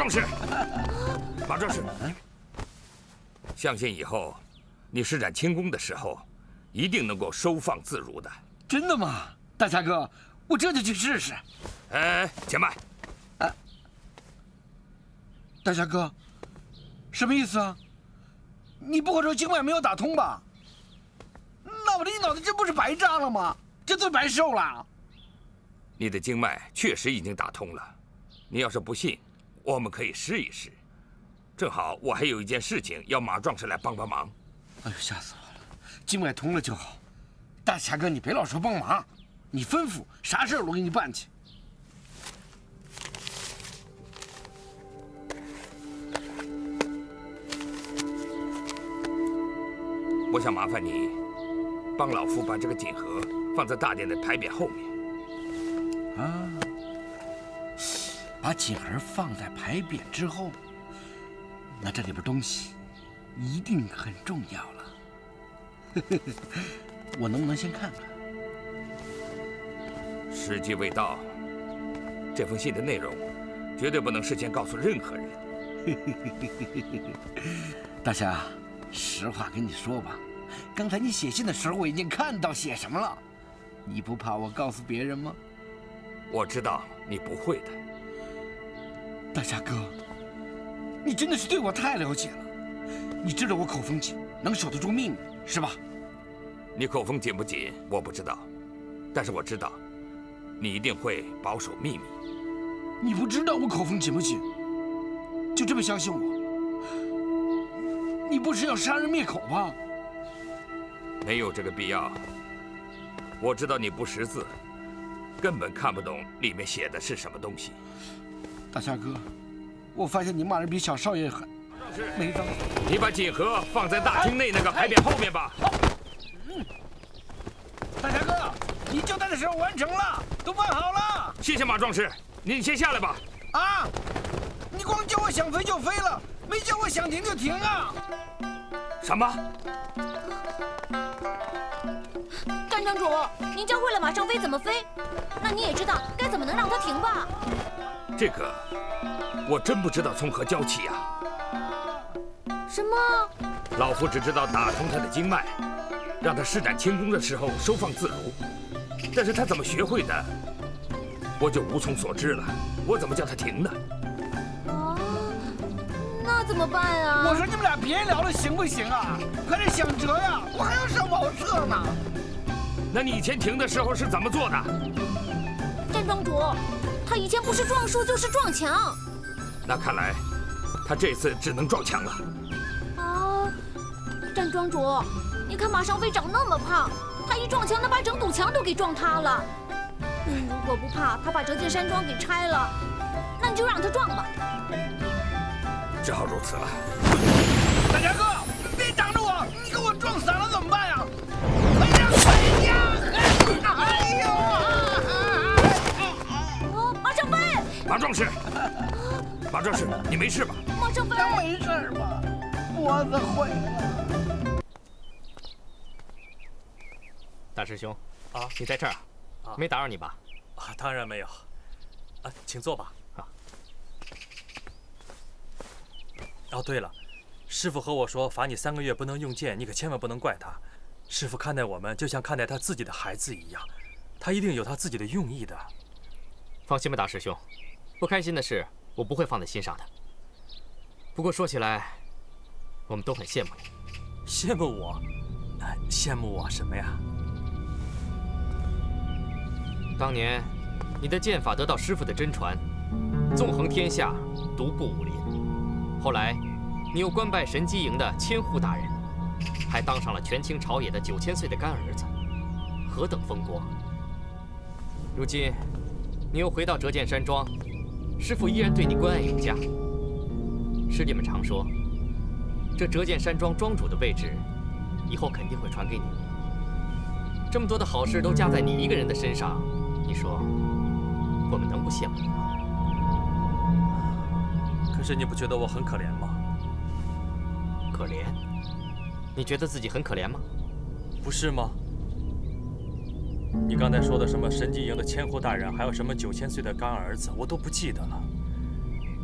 壮士，马壮士，相信以后你施展轻功的时候，一定能够收放自如的。真的吗，大侠哥？我这就去试试。哎，且慢。大侠哥，什么意思啊？你不会说经脉没有打通吧？那我这一脑袋这不是白扎了吗？这都白受了。你的经脉确实已经打通了，你要是不信，我们可以试一试。正好我还有一件事情要马壮士来帮忙。哎呦，吓死我了！经脉通了就好。大侠哥，你别老说帮忙，你吩咐啥事儿我给你办去。我想麻烦你，帮老夫把这个锦盒放在大殿的牌匾后面。啊，把锦盒放在牌匾之后，那这里边东西一定很重要了。我能不能先看看？时机未到，这封信的内容绝对不能事先告诉任何人。大侠，实话跟你说吧，刚才你写信的时候，我已经看到写什么了。你不怕我告诉别人吗？我知道你不会的。大侠哥，你真的是对我太了解了。你知道我口风紧，能守得住秘密，是吧？你口风紧不紧，我不知道，但是我知道，你一定会保守秘密。你不知道我口风紧不紧，就这么相信我？你不是要杀人灭口吧？没有这个必要。我知道你不识字，根本看不懂里面写的是什么东西。大侠哥，我发现你骂人比小少爷狠。没脏。你把锦盒放在大厅内那个牌匾后面吧。大侠哥，你交代的事完成了，都办好了。谢谢马壮士，你先下来吧。啊！你光叫我想飞就飞了，没叫我想停就停啊！什么？战庄主，您教会了马上飞怎么飞，那你也知道该怎么能让它停吧？这个我真不知道从何教起啊。什么？老夫只知道打通他的经脉，让他施展轻功的时候收放自如，但是他怎么学会的，我就无从所知了。我怎么叫他停呢？啊，那怎么办啊？我说你们俩别聊了，行不行啊？快点想辙呀！我还要上茅厕呢。那你以前停的时候是怎么做的？战庄主，他以前不是撞树就是撞墙。那看来，他这次只能撞墙了。啊，战庄主，你看马上飞长那么胖，他一撞墙能把整堵墙都给撞塌了。如果不怕他把折剑山庄给拆了，那你就让他撞吧。只好如此了。大侠哥，别挡着我！你给我撞散了怎么办呀？快点回家！哎呦！啊，马上飞！马壮士，马壮士，你没事吧？马上飞！能没事吧？脖子毁了。大师兄，啊，你在这儿啊？没打扰你吧？啊，当然没有。啊，请坐吧。啊。哦，对了，师傅和我说罚你3个月不能用剑，你可千万不能怪他。师傅看待我们就像看待他自己的孩子一样，他一定有他自己的用意的。放心吧，大师兄，不开心的事我不会放在心上的。不过说起来，我们都很羡慕你。羡慕我？羡慕我什么呀？当年你的剑法得到师傅的真传，纵横天下，独步武林。后来你又官拜神机营的千户大人，还当上了权倾朝野的9000岁的干儿子，何等风光！如今你又回到折剑山庄，师傅依然对你关爱有加。师弟们常说，这折剑山庄庄主的位置，以后肯定会传给你。这么多的好事都加在你一个人的身上，你说我们能不羡慕你吗？可是你不觉得我很可怜吗？可怜？你觉得自己很可怜吗？不是吗？你刚才说的什么神机营的千户大人，还有什么9000岁的干儿子，我都不记得了。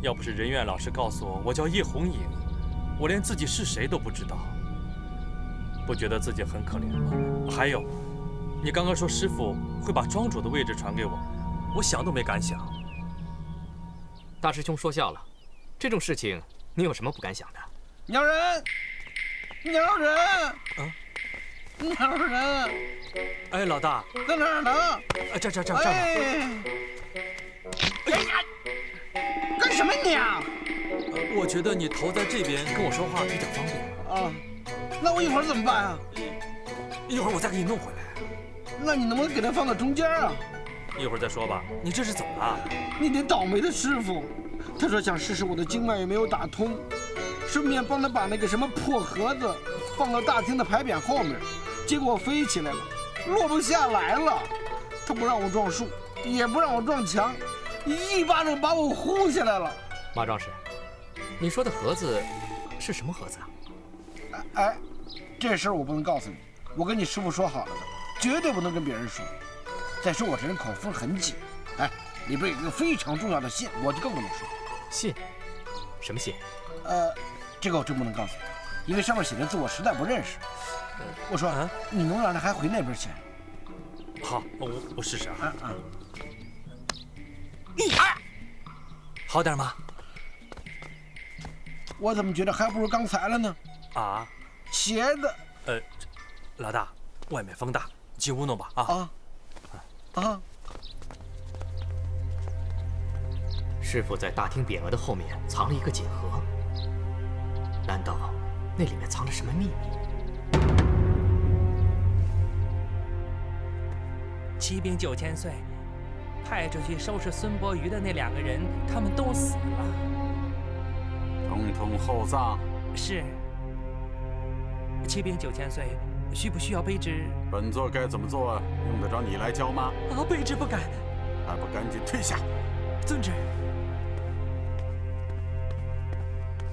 要不是任院老师告诉我叫叶红影，我连自己是谁都不知道。不觉得自己很可怜吗？还有，你刚刚说师傅会把庄主的位置传给我，我想都没敢想。大师兄说笑了，这种事情你有什么不敢想的？鸟人，鸟人，啊，鸟人，哎，老大，在哪儿呢？这儿呢。哎呀，干什么你啊？我觉得你头在这边跟我说话比较方便。啊，那我一会儿怎么办啊？一会儿我再给你弄回来。那你能不能给他放到中间啊？一会儿再说吧。你这是怎么了？你那倒霉的师傅，他说想试试我的经脉有没有打通，顺便帮他把那个什么破盒子放到大厅的牌匾后面，结果我飞起来了，落不下来了。他不让我撞树，也不让我撞墙，一巴掌把我呼下来了。马壮士，你说的盒子是什么盒子啊？哎，这事儿我不能告诉你，我跟你师傅说好了的，绝对不能跟别人说。再说我这人口风很紧，哎，里边有一个非常重要的信，我就更不能说。信？什么信？这个我真不能告诉你，因为上面写的字我实在不认识。我说，你能让他还回那边去？好，我试试啊。好点吗？我怎么觉得还不如刚才了呢？啊？邪的。老大，外面风大，进屋弄吧啊。师傅在大厅匾额的后面藏了一个锦盒，难道那里面藏着什么秘密？7兵9千岁，派出去收拾孙伯鱼的那2个人，他们都死了。统统厚葬。是。7兵9千岁，需不需要卑职？本座该怎么做，用得着你来教吗？啊，卑职不敢。还不赶紧退下！遵旨。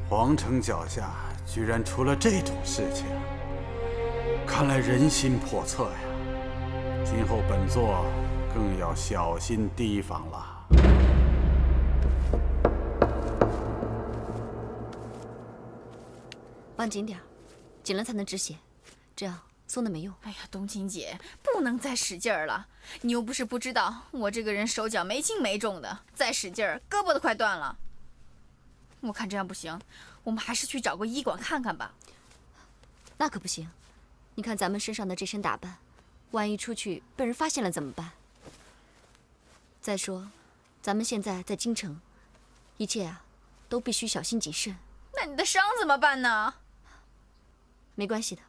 皇城脚下居然出了这种事情，看来人心叵测呀。今后本座更要小心提防了。绑紧点儿，紧了才能止血，这样松的没用。哎呀，冬青姐，不能再使劲儿了。你又不是不知道，我这个人手脚没轻没重的，再使劲儿，胳膊都快断了。我看这样不行，我们还是去找个医馆看看吧。那可不行，你看咱们身上的这身打扮，万一出去被人发现了怎么办？再说，咱们现在在京城，一切啊，都必须小心谨慎。那你的伤怎么办呢？没关系的，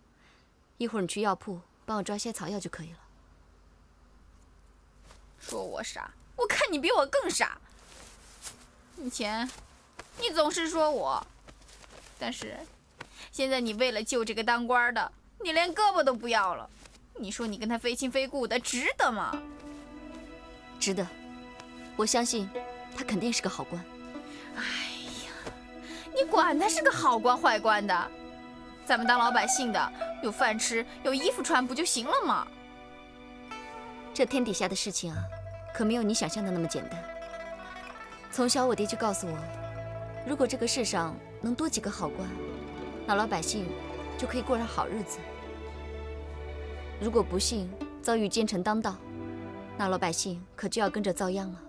一会儿你去药铺帮我抓些草药就可以了。说我傻，我看你比我更傻。以前，你总是说我，但是，现在你为了救这个当官的，你连胳膊都不要了。你说你跟他非亲非故的，值得吗？值得，我相信他肯定是个好官。哎呀，你管他是个好官坏官的，咱们当老百姓的，有饭吃，有衣服穿，不就行了吗？这天底下的事情啊，可没有你想象的那么简单。从小我爹就告诉我，如果这个世上能多几个好官，那老百姓就可以过上好日子。如果不幸遭遇奸臣当道，那老百姓可就要跟着遭殃了。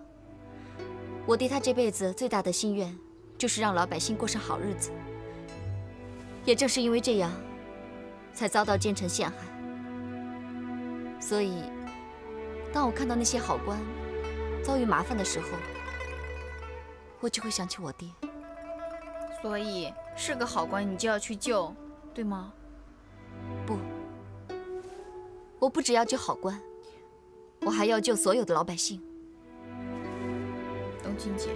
我爹他这辈子最大的心愿，就是让老百姓过上好日子。也正是因为这样，才遭到奸臣陷害。所以，当我看到那些好官遭遇麻烦的时候，我就会想起我爹。所以是个好官，你就要去救，对吗？不，我不只要救好官，我还要救所有的老百姓。冬青姐，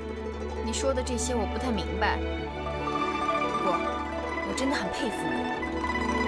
你说的这些我不太明白，不过我真的很佩服你。